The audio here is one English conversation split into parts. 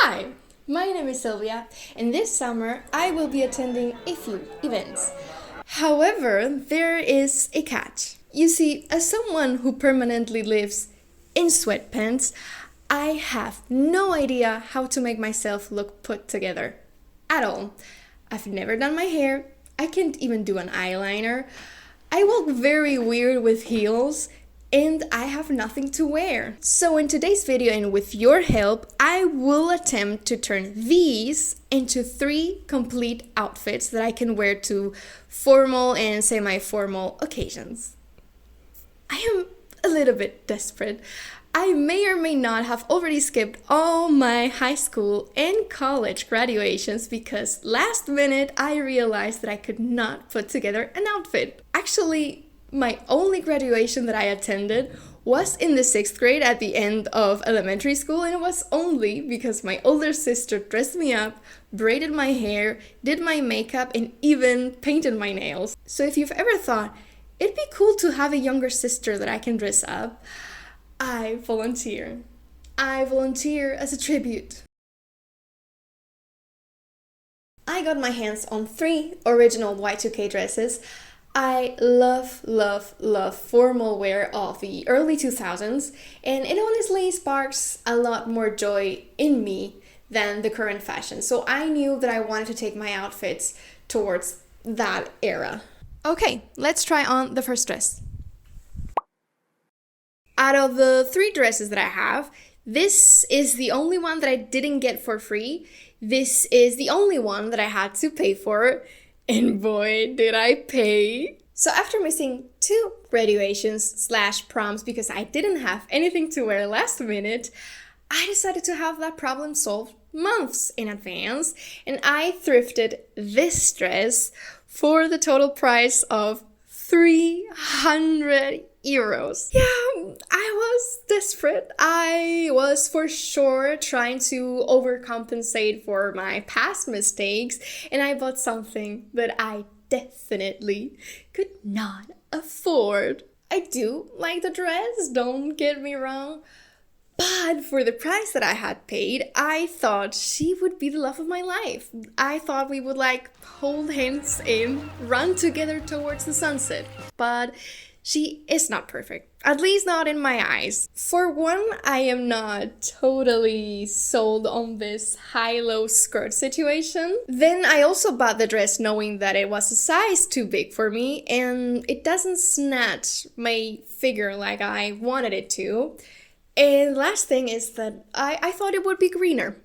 Hi, my name is Sylvia, and this summer I will be attending a few events. However, there is a catch. You see, as someone who permanently lives in sweatpants, I have no idea how to make myself look put together at all. I've never done my hair, I can't even do an eyeliner. I walk very weird with heels, and I have nothing to wear. So in today's video and with your help, I will attempt to turn these into 3 complete outfits that I can wear to formal and semi-formal occasions. I am a little bit desperate. I may or may not have already skipped all my high school and college graduations because last minute I realized that I could not put together an outfit. Actually, my only graduation that I attended was in the 6th grade at the end of elementary school, and it was only because my older sister dressed me up, braided my hair, did my makeup, and even painted my nails. So if you've ever thought, it'd be cool to have a younger sister that I can dress up, I volunteer. I volunteer as a tribute. I got my hands on 3 original Y2K dresses. I love formal wear of the early 2000s, and it honestly sparks a lot more joy in me than the current fashion. So I knew that I wanted to take my outfits towards that era. Okay, let's try on the first dress. Out of the 3 dresses that I have, this is the only one that I didn't get for free. This is the only one that I had to pay for. And boy, did I pay. So after missing 2 graduations / proms because I didn't have anything to wear last minute, I decided to have that problem solved months in advance, and I thrifted this dress for the total price of 300 euros. Yeah, I was desperate. I was for sure trying to overcompensate for my past mistakes, and I bought something that I definitely could not afford. I do like the dress, don't get me wrong, but for the price that I had paid, I thought she would be the love of my life. I thought we would hold hands and run together towards the sunset. But she is not perfect, at least not in my eyes. For one, I am not totally sold on this high-low skirt situation. Then I also bought the dress knowing that it was a size too big for me and it doesn't snatch my figure like I wanted it to. And last thing is that I thought it would be greener.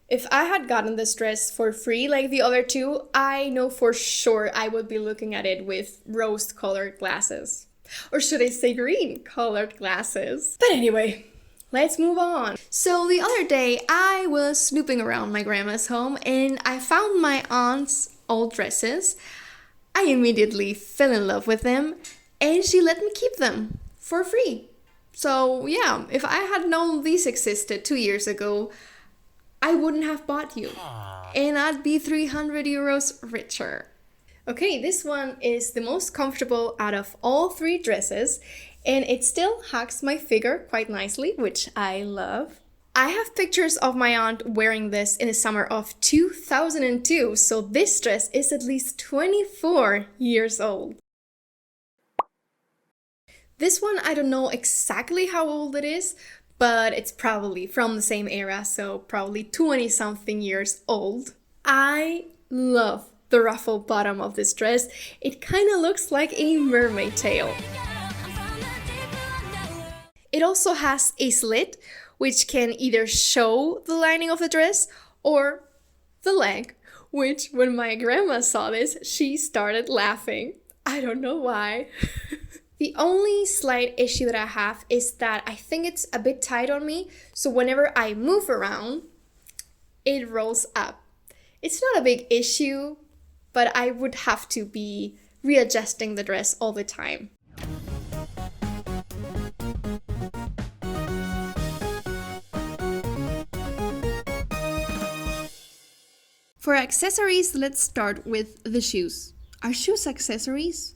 If I had gotten this dress for free like the other 2, I know for sure I would be looking at it with rose-colored glasses. Or should I say green-colored glasses? But anyway, let's move on. So the other day, I was snooping around my grandma's home and I found my aunt's old dresses. I immediately fell in love with them and she let me keep them for free. So yeah, if I had known these existed 2 years ago, I wouldn't have bought you, and I'd be 300 euros richer. Okay, this one is the most comfortable out of all 3 dresses, and it still hugs my figure quite nicely, which I love. I have pictures of my aunt wearing this in the summer of 2002, so this dress is at least 24 years old. This one, I don't know exactly how old it is, but it's probably from the same era, so probably 20-something years old. I love the ruffled bottom of this dress. It kind of looks like a mermaid tail. It also has a slit, which can either show the lining of the dress or the leg, which when my grandma saw this, she started laughing. I don't know why. The only slight issue that I have is that I think it's a bit tight on me, so whenever I move around, it rolls up. It's not a big issue, but I would have to be readjusting the dress all the time. For accessories, let's start with the shoes. Are shoes accessories?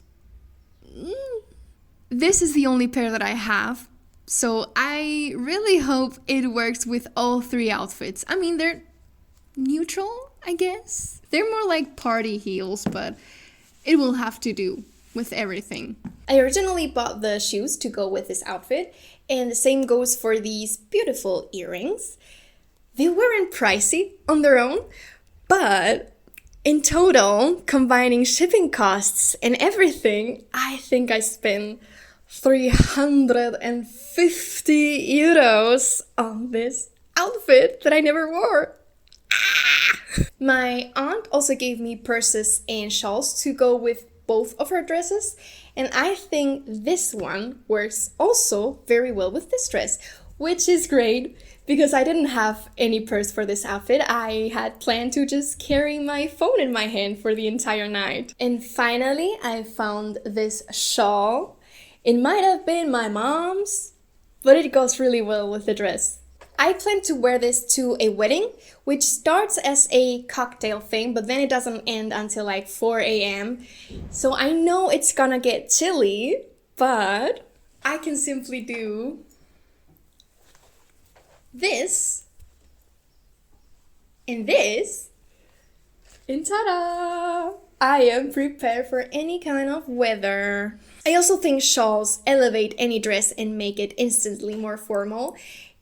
This is the only pair that I have, So I really hope it works with all three outfits. I mean, they're neutral, I guess. They're more like party heels, but it will have to do with everything. I originally bought the shoes to go with this outfit, and the same goes for these beautiful earrings. They weren't pricey on their own, but in total, combining shipping costs and everything, I think I spent 350 euros on this outfit that I never wore. My aunt also gave me purses and shawls to go with both of her dresses, and I think this one works also very well with this dress, which is great because I didn't have any purse for this outfit. I had planned to just carry my phone in my hand for the entire night. And finally, I found this shawl. It might have been my mom's, but it goes really well with the dress. I plan to wear this to a wedding, which starts as a cocktail thing, but then it doesn't end until like 4 a.m. So I know it's gonna get chilly, but I can simply do this and this, and ta-da! I am prepared for any kind of weather. I also think shawls elevate any dress and make it instantly more formal.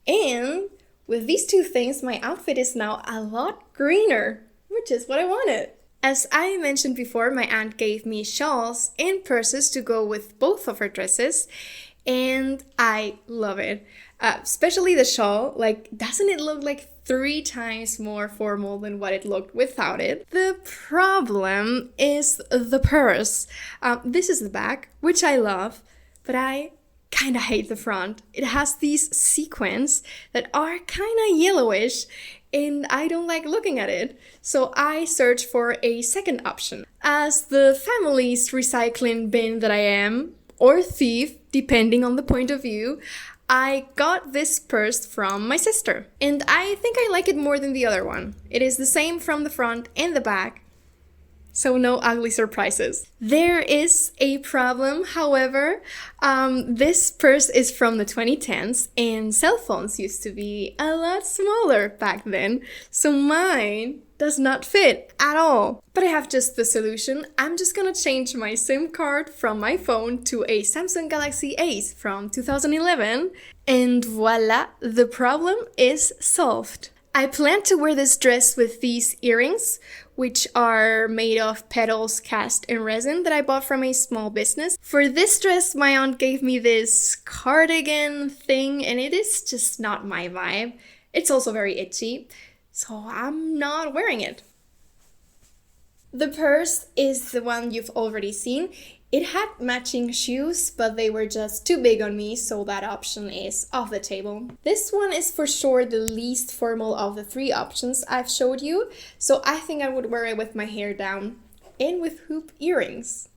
And with these two things, my outfit is now a lot greener, which is what I wanted. As I mentioned before, my aunt gave me shawls and purses to go with both of her dresses, and I love it. Especially the shawl, like, doesn't it look like 3 times more formal than what it looked without it? The problem is the purse. This is the back, which I love, but I kinda hate the front. It has these sequins that are kinda yellowish, and I don't like looking at it. So I searched for a second option. As the family's recycling bin that I am, or thief, depending on the point of view, I got this purse from my sister, and I think I like it more than the other one. It is the same from the front and the back, so no ugly surprises. There is a problem, however. This purse is from the 2010s, and cell phones used to be a lot smaller back then, so mine does not fit at all. But I have just the solution. I'm just gonna change my SIM card from my phone to a Samsung Galaxy Ace from 2011, and voila, the problem is solved. I plan to wear this dress with these earrings, which are made of petals cast in resin that I bought from a small business. For this dress, my aunt gave me this cardigan thing, and it is just not my vibe. It's also very itchy, so I'm not wearing it. The purse is the one you've already seen. It had matching shoes, but they were just too big on me, so that option is off the table. This one is for sure the least formal of the 3 options I've showed you, so I think I would wear it with my hair down and with hoop earrings.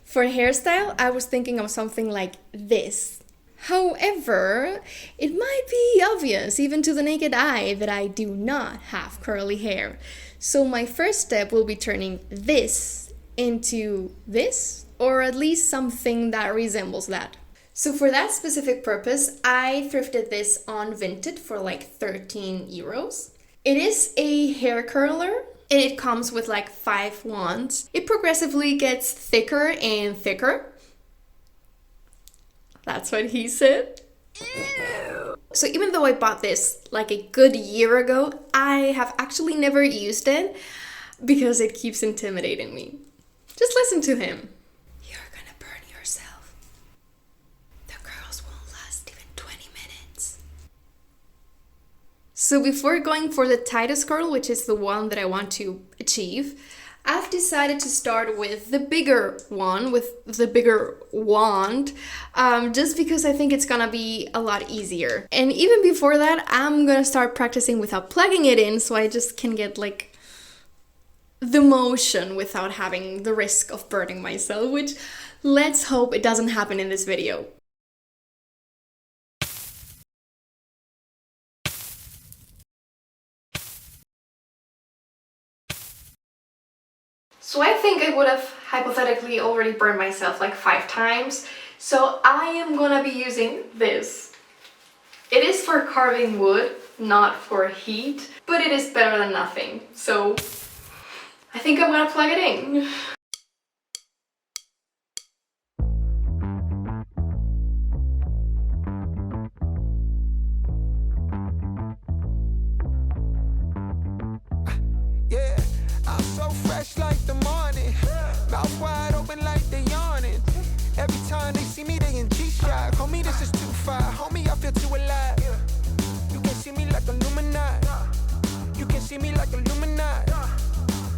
For hairstyle, I was thinking of something like this. However, it might be obvious, even to the naked eye, that I do not have curly hair. So my first step will be turning this into this, or at least something that resembles that. So for that specific purpose, I thrifted this on Vinted for like 13 euros. It is a hair curler, and it comes with like 5 wands. It progressively gets thicker and thicker. That's what he said. Ew. So even though I bought this like a good year ago, I have actually never used it because it keeps intimidating me. Just listen to him. You're gonna burn yourself. The curls won't last even 20 minutes. So before going for the tightest curl, which is the one that I want to achieve, I've decided to start with the bigger one, with the bigger wand, just because I think it's gonna be a lot easier. And even before that, I'm gonna start practicing without plugging it in, so I just can get like the motion without having the risk of burning myself, which let's hope it doesn't happen in this video. So I think I would have hypothetically already burned myself like 5 times. So I am gonna be using this. It is for carving wood, not for heat, but it is better than nothing. So I think I'm gonna plug it in. Yeah, I'm so fresh like the morning. Mouth wide open like they yawning. Every time they see me, they in G-Shock. Homie, this is too far. Homie, I feel too alive. You can see me like Illuminati. You can see me like Illuminati.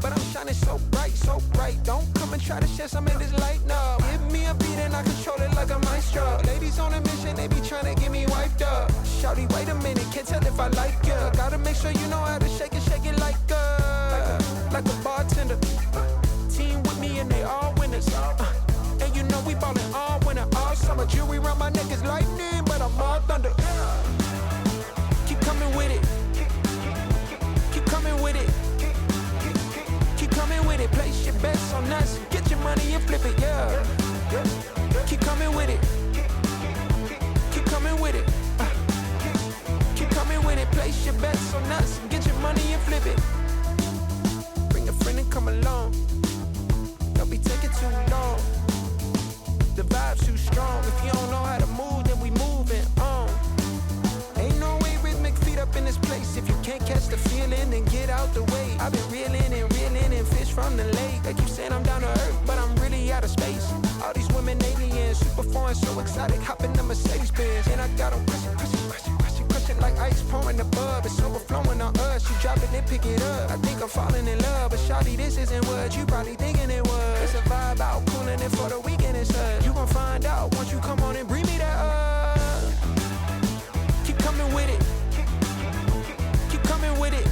But I'm shining so bright, so bright. Don't come and try to share some of this light, no. Give me a beat and I control it like a maestro. Ladies on a mission, they be trying to get me wiped up. Shawty, wait a minute, can't tell if I like ya. Gotta make sure you know how to shake it like a bartender. Team with me and they all winners. And you know we ballin' all winter, all summer. Jewelry around my neck is lightning, but I'm all thunder. Keep coming with it. Keep coming with it. Keep coming with it. Place your bets on us. Get your money and flip it, yeah. Keep coming with it. Keep coming with it. Keep coming with it. Place your bets on us. Get your money and flip it. Bring a friend and come along. Don't be taking too long. The vibe's too strong. If you don't know how to move, then we moving on. Ain't no way rhythmic feet up in this place. If you can't catch the feeling, then get out the way. I've been reeling and fish from the lake. They keep saying I'm down to earth, but I'm really out of space. All these women aliens, super foreign, so exotic. Hop in the Mercedes Benz, and I got them crushing like ice pouring above. It's overflowing on us. You drop it, then pick it up. I think I'm falling in love, but shawty, this isn't what you probably thinking it was. It's a vibe out, cooling it for the weekend and such. You gon' find out once you come on and bring me that up. Keep coming with it. Keep coming with it.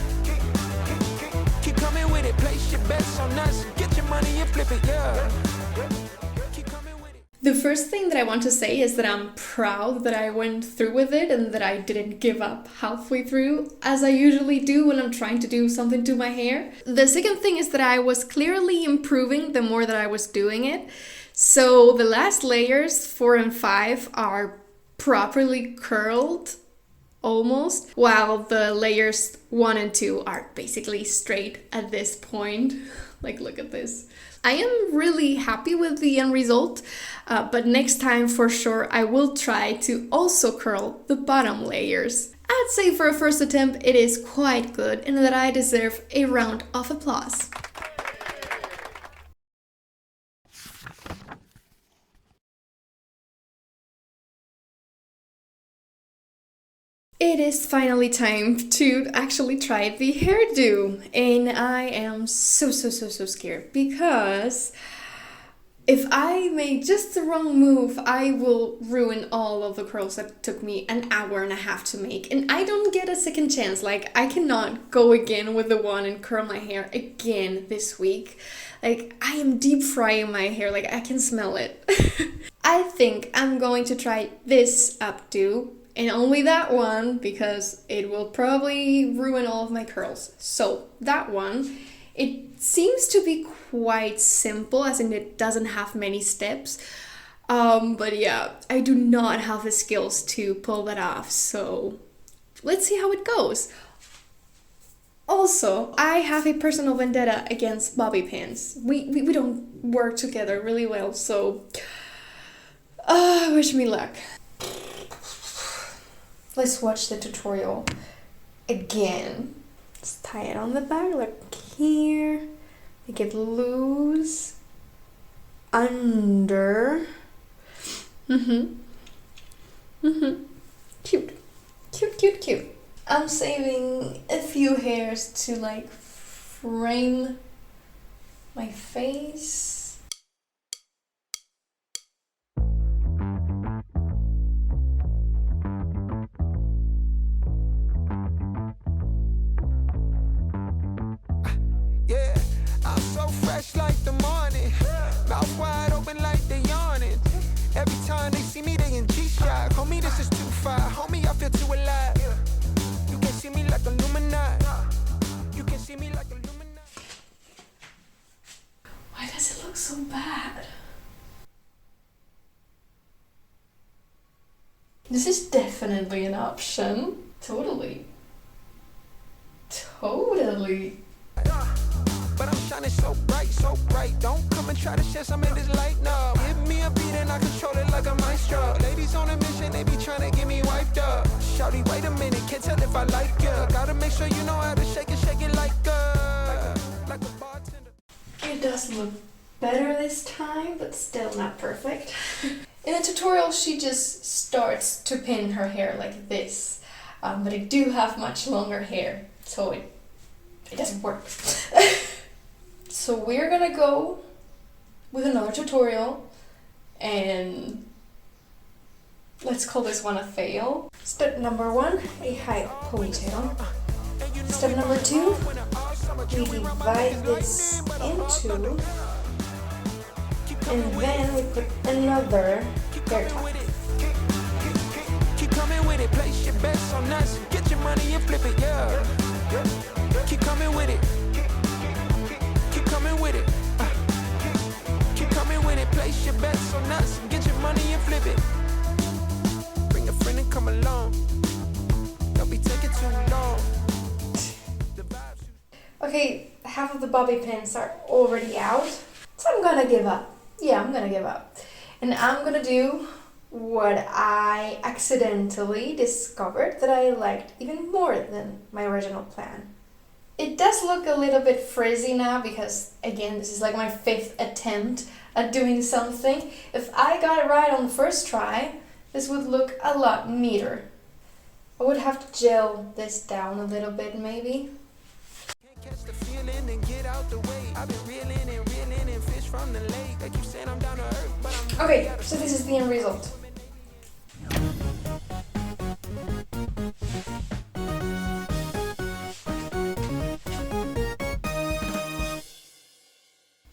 Keep coming with it. Place your bets on us. Get your money and flip it, yeah. Keep coming with it. The first thing that I want to say is that I'm proud that I went through with it and that I didn't give up halfway through, as I usually do when I'm trying to do something to my hair. The second thing is that I was clearly improving the more that I was doing it. So the last layers, 4 and 5, are properly curled, almost, while the layers 1 and 2 are basically straight at this point. Like, look at this. I am really happy with the end result, but next time for sure I will try to also curl the bottom layers. I'd say for a first attempt it is quite good and that I deserve a round of applause. It is finally time to actually try the hairdo, and I am so scared because if I make just the wrong move, I will ruin all of the curls that took me an hour and a half to make, and I don't get a second chance. Like, I cannot go again with the one and curl my hair again this week. Like, I am deep frying my hair, like I can smell it. I think I'm going to try this updo, and only that one, because it will probably ruin all of my curls. So that one, it seems to be quite simple, as in it doesn't have many steps. But yeah, I do not have the skills to pull that off. So let's see how it goes. Also, I have a personal vendetta against bobby pins. We don't work together really well, so wish me luck. Let's watch the tutorial again. Let's tie it on the back, like here. Make it loose. Under. Cute. I'm saving a few hairs to like frame my face. Yeah, I'm so fresh like the morning. Mouth wide open like they yawning. Every time they see me, they in G-Shock. Homie, this is too far. Homie, I feel too alive. You can see me like Illuminati. You can see me like Illuminati. so bad. This is definitely an option. Totally. Totally. But I'm shining so bright. Don't come and try to share some of this light, no. Give me a beat and I control it like a maestro. Ladies on a mission, they be trying to get me wiped up. Shawty, wait a minute, can't tell if I like ya. Gotta make sure you know how to shake it like a bartender. It does look better this time, but still not perfect. In the tutorial, she just starts to pin her hair like this. But I do have much longer hair, so it doesn't work. So we're gonna go with another tutorial, and let's call this one a fail. Step number 1, a high ponytail. Step number 2, we divide this into, and then we put another hair tie. Keep coming with it, place your bets on us. Get your money and flip it, yeah. Keep coming with it. Keep coming with it. Keep coming with it, place your bets on us. Get your money and flip it. Bring a friend and come along. Don't be taking too long. Okay, half of the bobby pins are already out, so I'm gonna give up. Yeah, I'm gonna give up. And I'm gonna do what I accidentally discovered that I liked even more than my original plan. It does look a little bit frizzy now because, again, this is like my 5th attempt at doing something. If I got it right on the first try, this would look a lot neater. I would have to gel this down a little bit, maybe. Catch the feeling and get out the way. I've been reeling and fish from the lake. They keep saying I'm down to earth, but I'm Okay, so this is the end result.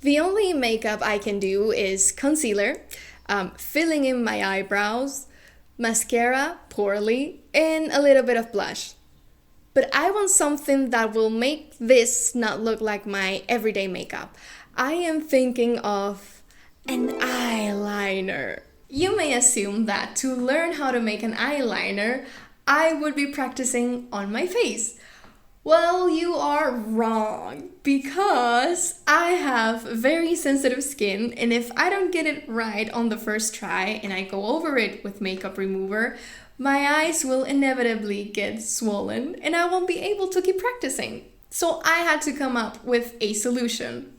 The only makeup I can do is concealer, filling in my eyebrows, mascara, poorly, and a little bit of blush. But I want something that will make this not look like my everyday makeup. I am thinking of an eyeliner. You may assume that to learn how to make an eyeliner, I would be practicing on my face. Well, you are wrong, because I have very sensitive skin, and if I don't get it right on the first try and I go over it with makeup remover, my eyes will inevitably get swollen and I won't be able to keep practicing. So I had to come up with a solution.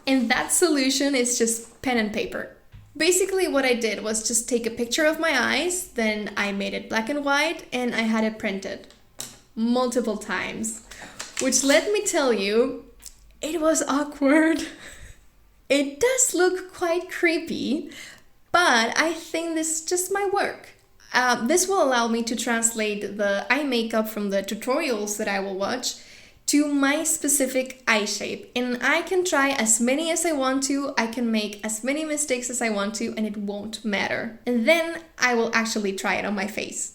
And that solution is just pen and paper. Basically what I did was just take a picture of my eyes, then I made it black and white, and I had it printed multiple times, which, let me tell you, it was awkward. It does look quite creepy, but I think this just might work. This will allow me to translate the eye makeup from the tutorials that I will watch to my specific eye shape, and I can try as many as I want to, I can make as many mistakes as I want to, and it won't matter. And then I will actually try it on my face.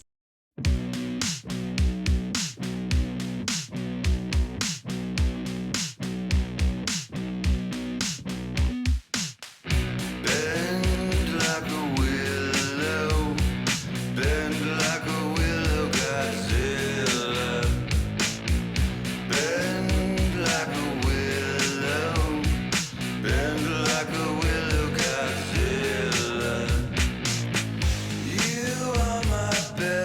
You are my best.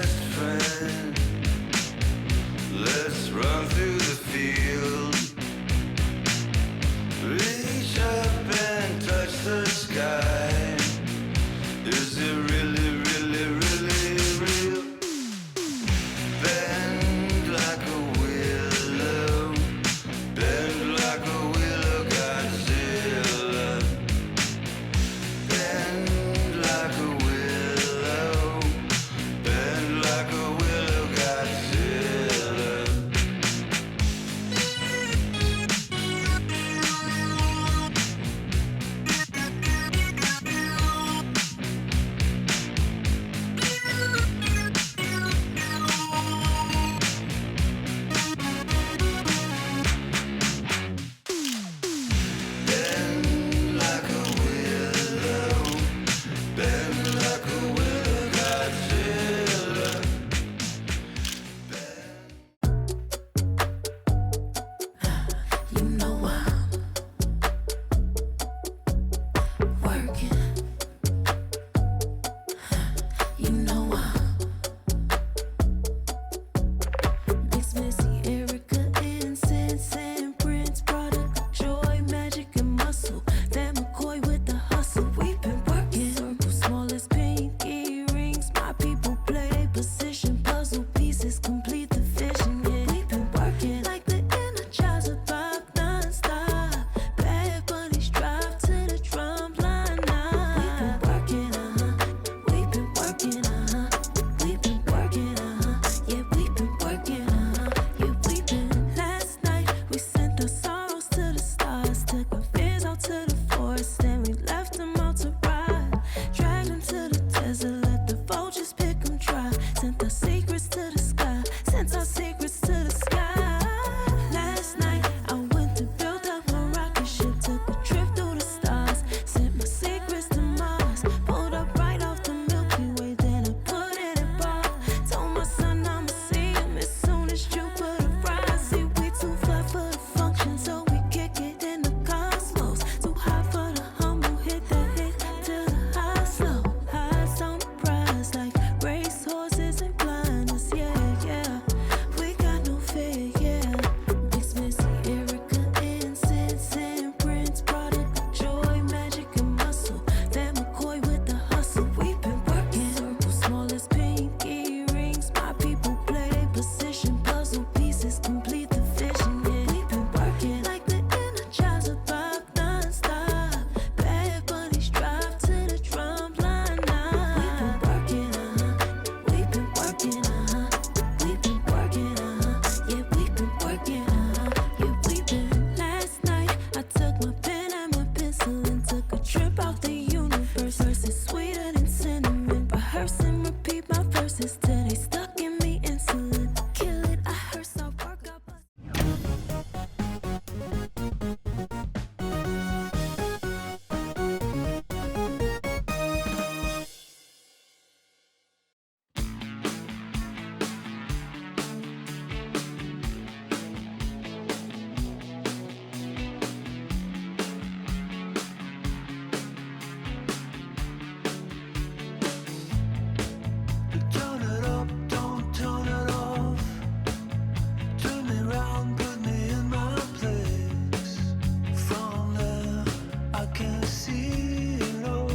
feel oh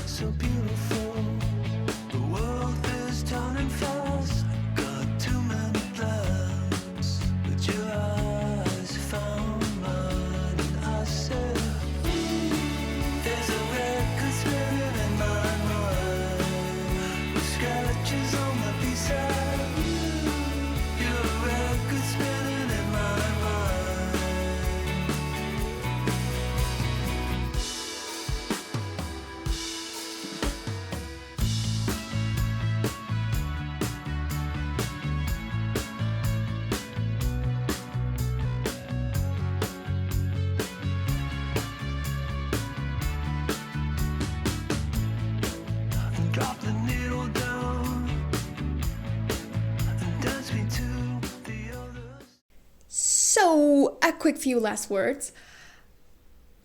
so beautiful. The world is turning fast. Got too many plans, but your eyes found mine, and I said, there's a record spinning in my mind with scratches on the B-side. You're a record spinning in my mind. And drop the needle down and dance me to the others. So, a quick few last words.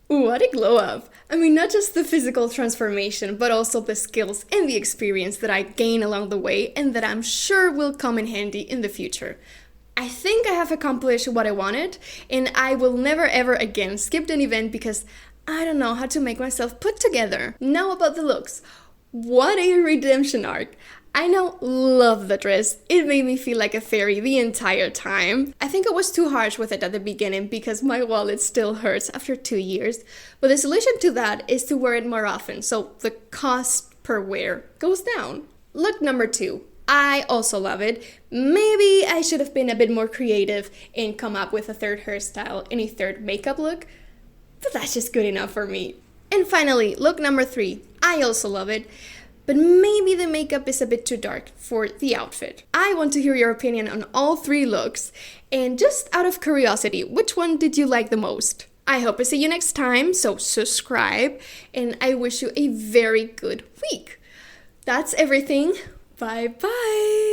What a glow up! I mean, not just the physical transformation, but also the skills and the experience that I gain along the way and that I'm sure will come in handy in the future. I think I have accomplished what I wanted, and I will never ever again skip an event because I don't know how to make myself put together. Now about the looks. What a redemption arc! I now love the dress. It made me feel like a fairy the entire time. I think I was too harsh with it at the beginning because my wallet still hurts after 2 years. But the solution to that is to wear it more often, so the cost per wear goes down. Look number 2. I also love it. Maybe I should have been a bit more creative and come up with a third hairstyle and a third makeup look, but that's just good enough for me. And finally, look number 3. I also love it, but maybe the makeup is a bit too dark for the outfit. I want to hear your opinion on all 3 looks, and just out of curiosity, which one did you like the most? I hope I see you next time, so subscribe, and I wish you a very good week. That's everything. Bye bye!